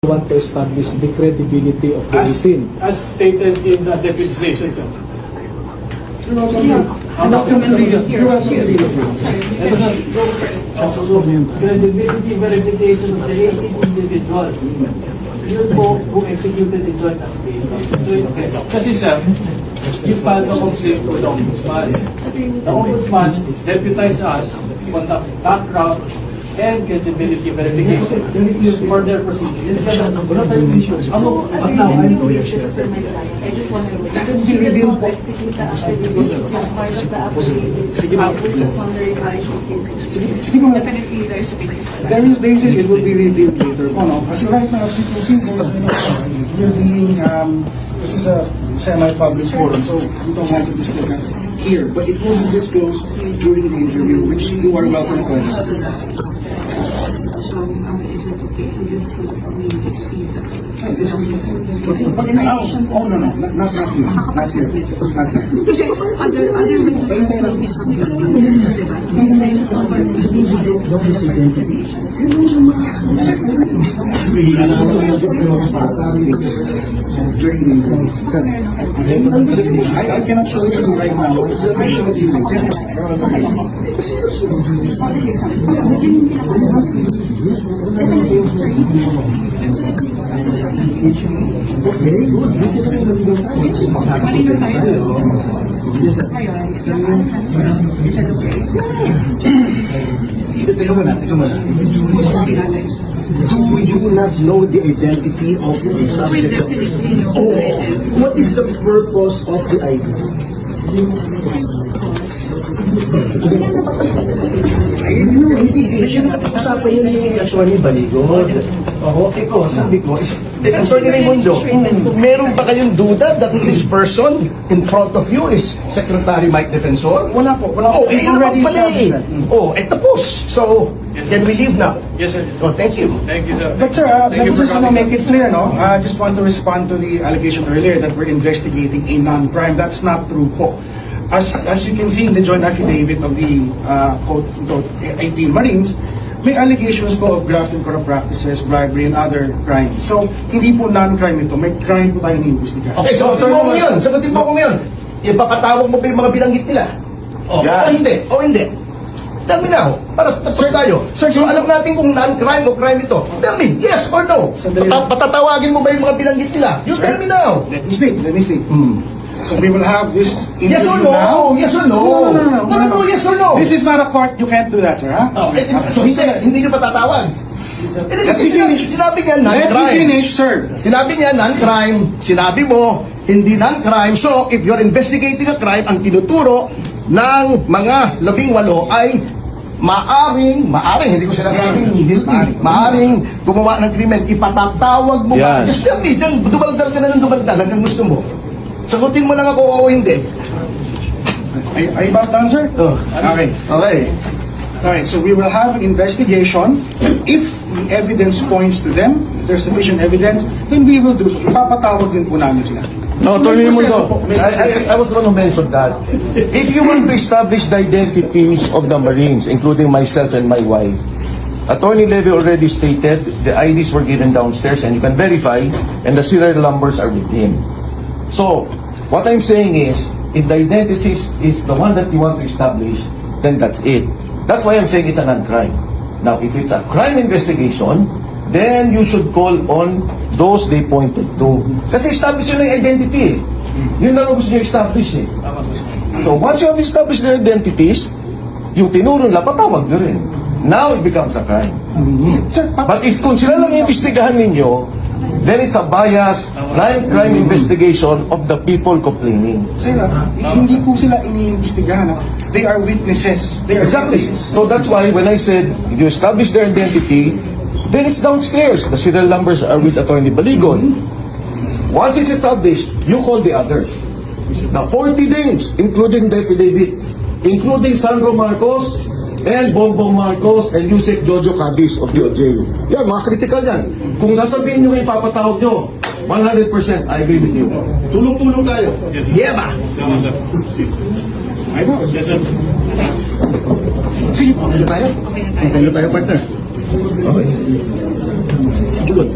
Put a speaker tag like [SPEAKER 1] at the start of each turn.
[SPEAKER 1] want to establish the credibility of the 18.
[SPEAKER 2] As stated in the legislation, sir.
[SPEAKER 1] You're welcome to read it. You're welcome to read it.
[SPEAKER 2] Credibility verification of the 18 individuals. Yun po who executed the joint application. So, kasi sir, you filed a complaint to the Ombudsman. The Ombudsman deputized us to conduct background and credibility verification for their proceedings.
[SPEAKER 3] I just want to be able to execute the affidavit as part of the affidavit. Just wondering why she's definitely there should be
[SPEAKER 4] There is basis, it will be revealed later. Kasi right now, as you can see, you're being, this is a semi-public forum, so we don't want to disclose that here. But it will be disclosed during the interview, which you are welcome to understand. Oh no, not here, not here, not here.
[SPEAKER 3] Kasi other
[SPEAKER 4] During the interview. I cannot show it to you right now. It's a picture of you.
[SPEAKER 5] Do you not know the identity of the subject? Oh, what is the purpose of the ID? Hindi usapan yun ni Atty. Baligod. Oo, ikaw, sabi ko, Atty. Raimundo, meron ba kayong duda that this person in front of you is Secretary Mike Defensor?
[SPEAKER 4] Wala po, wala po.
[SPEAKER 5] Oh, already pala eh. Oh, tapos. So, can we leave now?
[SPEAKER 2] Yes, sir.
[SPEAKER 5] So, thank you.
[SPEAKER 2] Thank you, sir.
[SPEAKER 4] But sir,
[SPEAKER 2] Thank
[SPEAKER 4] let
[SPEAKER 2] you
[SPEAKER 4] me
[SPEAKER 2] for
[SPEAKER 4] just
[SPEAKER 2] coming.
[SPEAKER 4] make it clear, no? I just want to respond to the allegation earlier that we're investigating a non-crime. That's not true po. As you can see in the joint affidavit of the quote-unquote 18 Marines, may allegations po of graft and corrupt practices, bribery, and other crimes. So, hindi po non-crime ito. May crime po tayo ni-investigan.
[SPEAKER 5] Okay, sagutin mo ko ngayon. Sagutin mo ko ngayon. Ipapatawag mo ba yung mga binanggit nila? O hindi? O hindi? Tell me now. Para tapos tayo. So alam natin kung non-crime o crime ito. Tell me, yes or no? Patatawagin mo ba yung mga binanggit nila? You tell me now.
[SPEAKER 4] Let me speak. So we will have this interview
[SPEAKER 5] Yes or no?
[SPEAKER 4] now.
[SPEAKER 5] Yes or no? No, yes or no?
[SPEAKER 4] This is not a court. You can't do that, sir. Huh?
[SPEAKER 5] So hindi nyo patatawag. Hindi kasi sinabi niya
[SPEAKER 4] Let me
[SPEAKER 5] non-crime.
[SPEAKER 4] finish, sir.
[SPEAKER 5] Sinabi niya non-crime. Sinabi mo hindi non-crime. So if you're investigating a crime, ang tinuturo ng mga 18 ay maaring, hindi ko sinasabing guilty, maaring gumawa ng krimen, ipatatawag mo ba? Just tell me, dumaldal ka na ng dumaldal hanggang gusto mo. Sagutin mo lang ako, oo hindi.
[SPEAKER 4] Are you about to answer? Okay. Alright, so we will have an investigation. If the evidence points to them, if there's sufficient evidence, then we will do so. Ipapatawag din po namin sila.
[SPEAKER 6] No, Atty. Raimundo,
[SPEAKER 4] May proseso po.
[SPEAKER 6] I was the one who mentioned that. If you want to establish the identities of the Marines, including myself and my wife, Attorney Levy already stated the IDs were given downstairs and you can verify, and the serial numbers are with him. So, what I'm saying is, if the identity is the one that you want to establish, then that's it. That's why I'm saying it's a non-crime. Now, if it's a crime investigation, then you should call on those they pointed to. Kasi establish yun ang identity eh. Yun lang ang gusto nyo establish eh. So once you have established their identities, yung tinuro nila, patawag nyo rin. Now it becomes a crime.
[SPEAKER 4] Sir,
[SPEAKER 6] But if kung sila lang iimbestigahan ninyo, then it's a biased crime investigation of the people complaining.
[SPEAKER 4] sir, hindi po sila iniimbestigahan. They are witnesses. They are
[SPEAKER 6] Exactly.
[SPEAKER 4] witnesses.
[SPEAKER 6] So that's why when I said you establish their identity, then it's downstairs. The serial numbers are with Atty. Baligon. Once it's established, you call the others. Now 40 names, including the affidavit, including Sandro Marcos and Bongbong Marcos and Yusek Jojo Cadiz of DOJ. Yan, mga critical yan. Kung sasabihin nyo kayo ipapatawag nyo, 100% I agree with you.
[SPEAKER 5] Tulong-tulong tayo. Yeah ba?
[SPEAKER 4] Ay po.
[SPEAKER 2] Yes, sir.
[SPEAKER 4] Sige po.
[SPEAKER 5] Tayo? Okay na tayo, partner. Okay. Good.